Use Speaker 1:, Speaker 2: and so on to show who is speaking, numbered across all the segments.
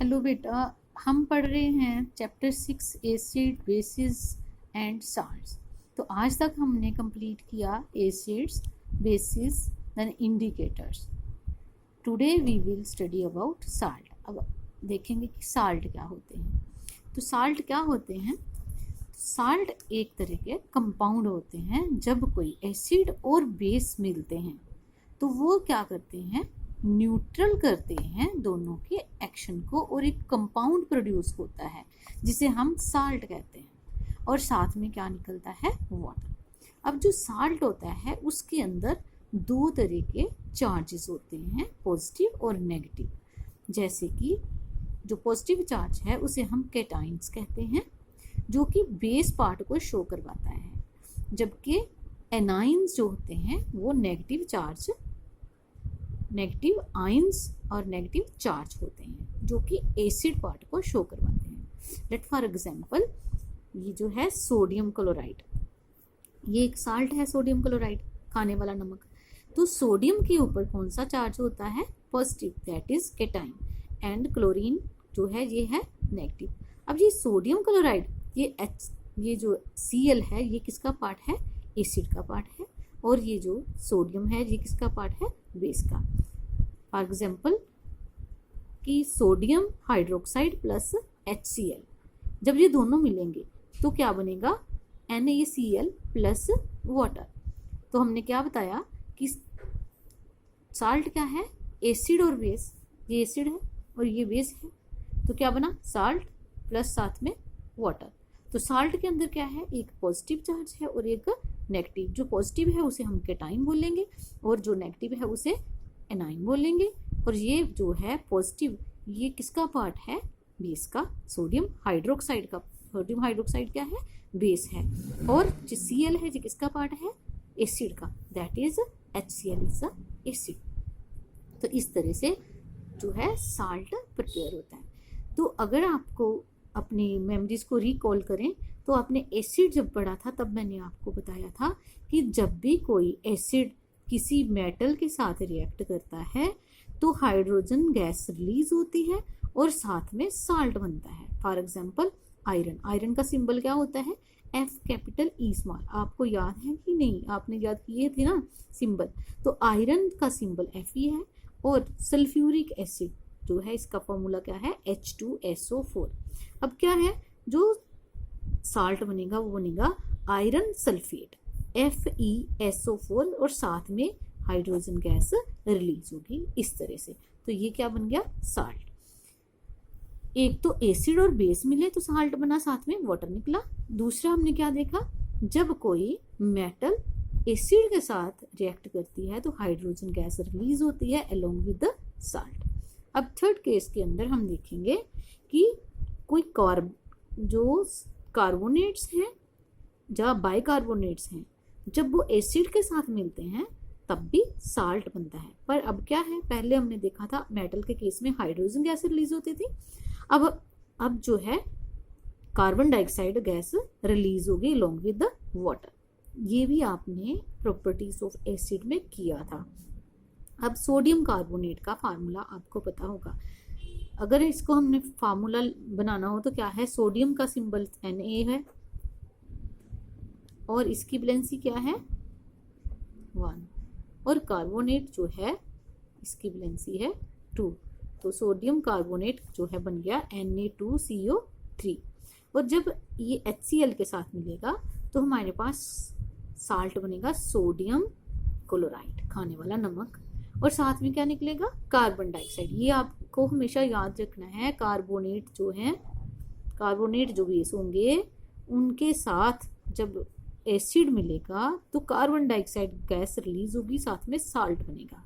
Speaker 1: Hello बेटा, हम पढ़ रहे हैं chapter 6 acid bases and salts. तो आज तक हमने कंप्लीट किया acids, bases then indicators. Today we will study about salt. अब देखेंगे कि साल्ट क्या होते हैं। तो साल्ट क्या होते हैं? साल्ट एक तरह के कंपाउंड होते हैं। जब कोई एसिड और बेस मिलते हैं तो वो क्या करते हैं, न्यूट्रल करते हैं दोनों के एक्शन को और एक कंपाउंड प्रोड्यूस होता है जिसे हम साल्ट कहते हैं। और साथ में क्या निकलता है, वाटर। अब जो साल्ट होता है उसके अंदर दो तरह के चार्जेस होते हैं, पॉजिटिव और नेगेटिव। जैसे कि जो पॉजिटिव चार्ज है उसे हम कैटाइंस कहते हैं, जो कि बेस पार्ट को शो करवाता है, जबकि एनाइंस जो होते हैं वो नेगेटिव चार्ज, नेगेटिव आयंस और नेगेटिव चार्ज होते हैं जो कि एसिड पार्ट को शो करवाते हैं। लेट फॉर एग्जांपल, ये जो है सोडियम क्लोराइड, ये एक साल्ट है सोडियम क्लोराइड, खाने वाला नमक। तो सोडियम के ऊपर कौन सा चार्ज होता है, positive, that is cation, and chlorine जो है ये है नेगेटिव। अब ये सोडियम क्लोराइड, ये जो Cl है ये किसका पार्ट है, एसिड का पार्ट है, और ये जो सोडियम है ये किसका पार्ट है, बेस का। फॉर एग्जाम्पल कि सोडियम हाइड्रोक्साइड प्लस HCl, जब ये दोनों मिलेंगे तो क्या बनेगा, NaCl प्लस वाटर। तो हमने क्या बताया कि साल्ट क्या है, एसिड और बेस। ये एसिड है और ये बेस है, तो क्या बना, साल्ट प्लस साथ में वाटर। तो साल्ट के अंदर क्या है, एक पॉजिटिव चार्ज है और एक नेगेटिव। जो पॉजिटिव है उसे हम कैटाइन बोलेंगे और जो नेगेटिव है उसे एनाइन बोलेंगे। और ये जो है पॉजिटिव, ये किसका पार्ट है, बेस का, सोडियम हाइड्रोक्साइड का। सोडियम हाइड्रोक्साइड क्या है, बेस है। और जो Cl है ये किसका पार्ट है, एसिड का, that is HCl is a acid. तो इस तरह से जो है साल्ट प्रिपेयर होता है। तो अगर आपको अपनी मेमोरीज को रिकॉल करें तो आपने एसिड जब पढ़ा था तब मैंने आपको बताया था कि जब भी कोई एसिड किसी मेटल के साथ रिएक्ट करता है तो हाइड्रोजन गैस रिलीज होती है और साथ में साल्ट बनता है। फॉर एग्जांपल आयरन, आयरन का सिंबल क्या होता है, F कैपिटल E स्मॉल। आपको याद है कि नहीं, आपने याद किए थे ना सिंबल। तो आयरन का सिंबल Fe है और सल्फ्यूरिक एसिड जो है इसका फॉर्मूला क्या है, H2SO4। अब क्या है, जो साल्ट बनेगा वो बनेगा आयरन सल्फेट, FeSO4, और साथ में हाइड्रोजन गैस रिलीज होगी इस तरह से। तो ये क्या बन गया, साल्ट। एक तो एसिड और बेस मिले तो साल्ट बना, साथ में वाटर निकला। दूसरा हमने क्या देखा, जब कोई मेटल एसिड के साथ रिएक्ट करती है तो हाइड्रोजन गैस रिलीज होती है अलोंग विद द साल्ट। अब थर्ड केस के अंदर हम देखेंगे कि कोई जो कार्बोनेट्स हैं, जहाँ बाइकार्बोनेट्स हैं, जब वो एसिड के साथ मिलते हैं तब भी साल्ट बनता है। पर अब क्या है, पहले हमने देखा था मेटल के केस में हाइड्रोजन गैस रिलीज होती थी, अब जो है कार्बन डाइऑक्साइड गैस रिलीज होगी अलोंग विद द वाटर। ये भी आपने प्रॉपर्टीज ऑफ एसिड में किया था। अब सोडियम कार्बोनेट का फार्मूला आपको पता होगा। अगर इसको हमने फार्मूला बनाना हो तो क्या है, सोडियम का सिंबल Na है और इसकी वैलेंसी क्या है, 1, और कार्बोनेट जो है इसकी वैलेंसी है 2। तो सोडियम कार्बोनेट जो है बन गया Na2CO3। और जब ये HCl के साथ मिलेगा तो हमारे पास साल्ट बनेगा सोडियम क्लोराइड, खाने वाला नमक, और साथ में क्या निकलेगा, कार्बन डाइऑक्साइड। ये आपको हमेशा याद रखना है, कार्बोनेट जो है, कार्बोनेट जो बेस होंगे उनके साथ जब एसिड मिलेगा तो कार्बन डाइऑक्साइड गैस रिलीज होगी, साथ में साल्ट बनेगा।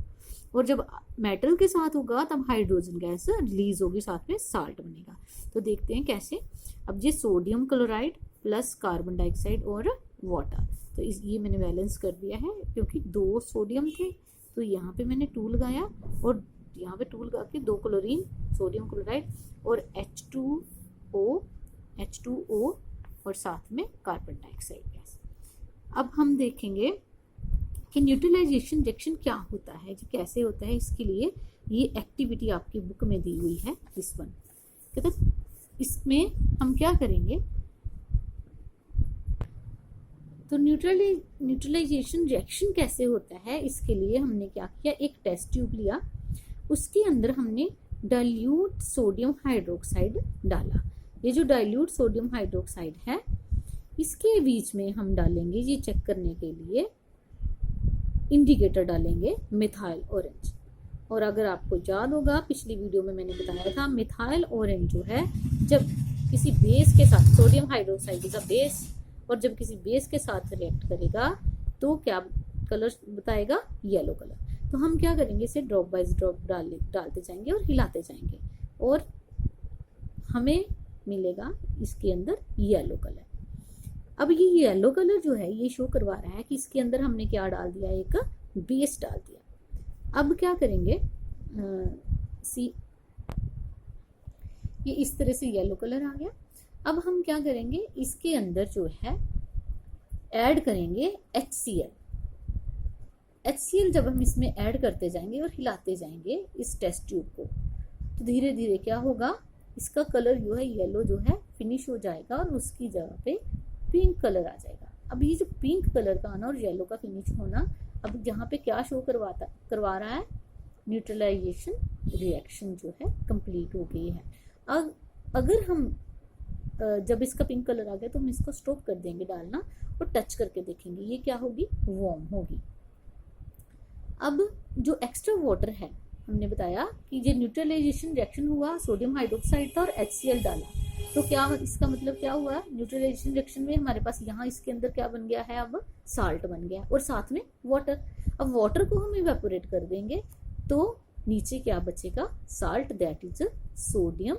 Speaker 1: और जब मेटल के साथ होगा तब हाइड्रोजन गैस रिलीज होगी, साथ में साल्ट बनेगा। तो देखते हैं कैसे। अब ये sodium chloride plus carbon dioxide और वाटर, तो ये मैंने बैलेंस कर दिया है क्योंकि 2 सोडियम थे तो यहाँ पे मैंने 2 लगाया और यहाँ पे 2 लगा के 2 क्लोरीन, सोडियम क्लोराइड और H2O और साथ में कार्बन डाइऑक्साइड गैस। अब हम देखेंगे कि न्यूट्रलाइजेशन रिएक्शन क्या होता है, कैसे होता है। इसके लिए ये एक्टिविटी आपकी बुक में दी हुई है, दिस वन। तो इसमें हम क्या करेंगे, तो न्यूट्रलाइजेशन रिएक्शन कैसे होता है, इसके लिए हमने क्या किया, एक टेस्ट ट्यूब लिया, उसके अंदर हमने डाइल्यूट सोडियम हाइड्रोक्साइड डाला। ये जो डाइल्यूट सोडियम हाइड्रोक्साइड है, इसके बीच में हम डालेंगे, ये चेक करने के लिए इंडिकेटर डालेंगे मिथाइल ऑरेंज। और अगर आपको याद होगा, पिछली वीडियो में मैंने बताया था, मिथाइल ऑरेंज जो है, जब किसी बेस के साथ, सोडियम हाइड्रोक्साइड का बेस, और जब किसी बेस के साथ रिएक्ट करेगा तो क्या कलर बताएगा, येलो कलर। तो हम क्या करेंगे, इसे ड्रॉप बाय ड्रॉप डालते जाएंगे और हिलाते जाएंगे, और हमें मिलेगा इसके अंदर येलो कलर। अब ये येलो कलर जो है, ये शो करवा रहा है कि इसके अंदर हमने क्या डाल दिया, एक बेस डाल दिया। अब क्या करेंगे, ये इस तरह से येलो कलर आ गया। अब हम क्या करेंगे, इसके अंदर जो है ऐड करेंगे HCl। HCl जब हम इसमें ऐड करते जाएंगे और हिलाते जाएंगे इस टेस्ट ट्यूब को, तो धीरे धीरे क्या होगा, इसका कलर जो है येलो जो है फिनिश हो जाएगा और उसकी जगह पे पिंक कलर आ जाएगा। अब ये जो पिंक कलर का आना और येलो का फिनिश होना, अब यहाँ पे क्या शो करवा रहा है, न्यूट्रलाइजेशन रिएक्शन जो है कंप्लीट हो गई है। अब अगर हम जब इसका पिंक कलर आ गया तो हम इसको स्टॉप कर देंगे डालना और टच करके देखेंगे, ये क्या होगी, वार्म होगी। अब जो एक्स्ट्रा वाटर है, हमने बताया कि ये न्यूट्रलाइजेशन रिएक्शन हुआ, सोडियम हाइड्रोक्साइड था और HCl डाला, तो क्या इसका मतलब क्या हुआ, न्यूट्रलाइजेशन रिएक्शन में हमारे पास यहाँ इसके अंदर क्या बन गया है, अब साल्ट बन गया और साथ में वाटर। अब वाटर को हम इवेपोरेट कर देंगे तो नीचे क्या बचेगा, salt, that is sodium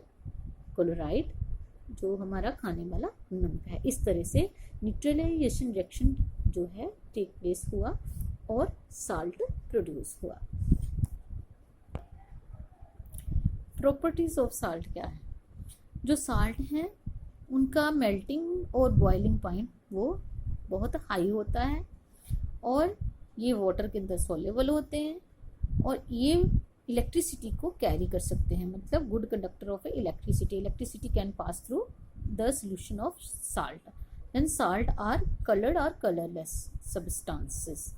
Speaker 1: chloride, जो हमारा खाने वाला नमक है। इस तरह से न्यूट्रलाइजेशन रिएक्शन जो है टेक प्लेस हुआ और साल्ट प्रोड्यूस हुआ। प्रॉपर्टीज ऑफ साल्ट क्या है, जो साल्ट हैं उनका मेल्टिंग और बॉइलिंग पॉइंट वो बहुत हाई होता है, और ये वाटर के अंदर सॉल्युबल होते हैं, और ये इलेक्ट्रिसिटी को कैरी कर सकते हैं, मतलब good conductor of electricity. Electricity can pass through the solution of salt. Then salt are coloured और कलरलेस सब्सटेंसेस।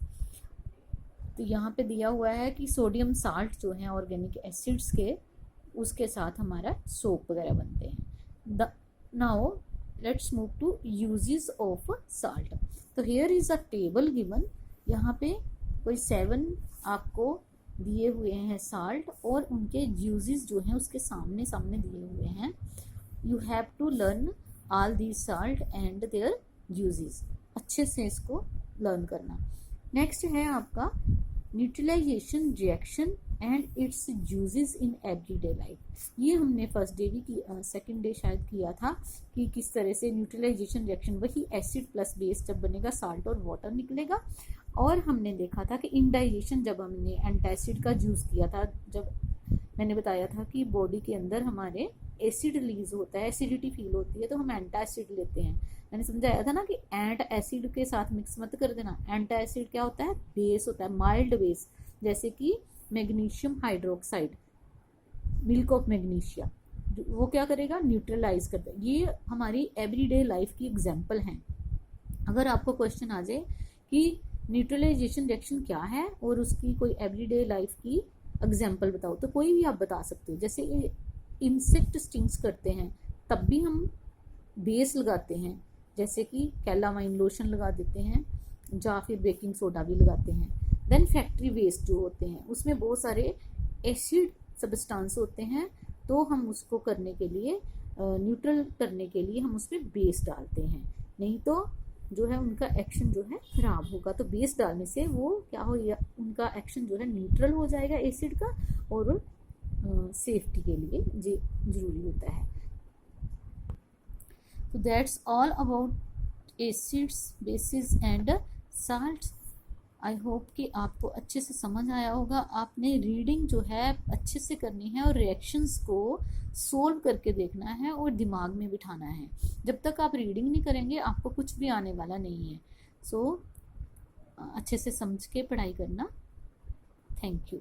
Speaker 1: तो यहाँ पे दिया हुआ है कि सोडियम साल्ट जो है ऑर्गेनिक एसिड्स के, उसके साथ हमारा सोप वगैरह बनते हैं। Now let's move to uses of salt. तो here is a table given, यहाँ पे कोई 7 आपको दिए हुए हैं साल्ट, और उनके यूजेस जो हैं उसके सामने सामने दिए हुए हैं। You have to learn all the salt and their uses, अच्छे से इसको लर्न करना। नेक्स्ट है आपका neutralisation reaction and its uses in everyday life. ये हमने फर्स्ट डे भी की, सेकेंड डे शायद किया था, कि किस तरह से न्यूट्रलाइजेशन रिएक्शन, वही एसिड प्लस बेस जब बनेगा साल्ट और वाटर निकलेगा। और हमने देखा था कि इंडाइजेशन, जब हमने एंटासिड का यूज़ किया था, जब मैंने बताया था कि बॉडी के अंदर हमारे एसिड रिलीज होता है, एसिडिटी फील होती है, तो हम एंटासिड लेते हैं। मैंने समझाया था ना कि एंट एसिड के साथ मिक्स मत कर देना। एंटासिड क्या होता है, बेस होता है, माइल्ड बेस, जैसे कि magnesium hydroxide, milk of magnesia, वो क्या करेगा, न्यूट्रलाइज कर देगा। ये हमारी एवरीडे लाइफ की एग्जांपल हैं। अगर आपको क्वेश्चन आ जाए कि न्यूट्रलाइजेशन रिएक्शन क्या है और उसकी कोई एवरीडे लाइफ की एग्जांपल बताओ, तो कोई भी आप बता सकते हो। जैसे इंसेक्ट स्टिंग्स करते हैं तब भी हम बेस लगाते हैं, जैसे कि कैलामाइन लोशन लगा देते हैं, या फिर बेकिंग सोडा भी लगाते हैं। देन फैक्ट्री वेस्ट जो होते हैं उसमें बहुत सारे एसिड सब्सटेंस होते हैं, तो हम उसको करने के लिए, न्यूट्रल करने के लिए हम उसमें बेस डालते हैं, नहीं तो जो है उनका एक्शन जो है खराब होगा। तो बेस डालने से वो क्या हो, उनका एक्शन जो है न्यूट्रल हो जाएगा एसिड का, और सेफ्टी के लिए जरूरी होता है। तो that's all about acids, basis and salts. I hope कि आपको अच्छे से समझ आया होगा। आपने रीडिंग जो है अच्छे से करनी है और रिएक्शंस को सोल्व करके देखना है और दिमाग में बिठाना है। जब तक आप रीडिंग नहीं करेंगे आपको कुछ भी आने वाला नहीं है। सो अच्छे से समझ के पढ़ाई करना। Thank you.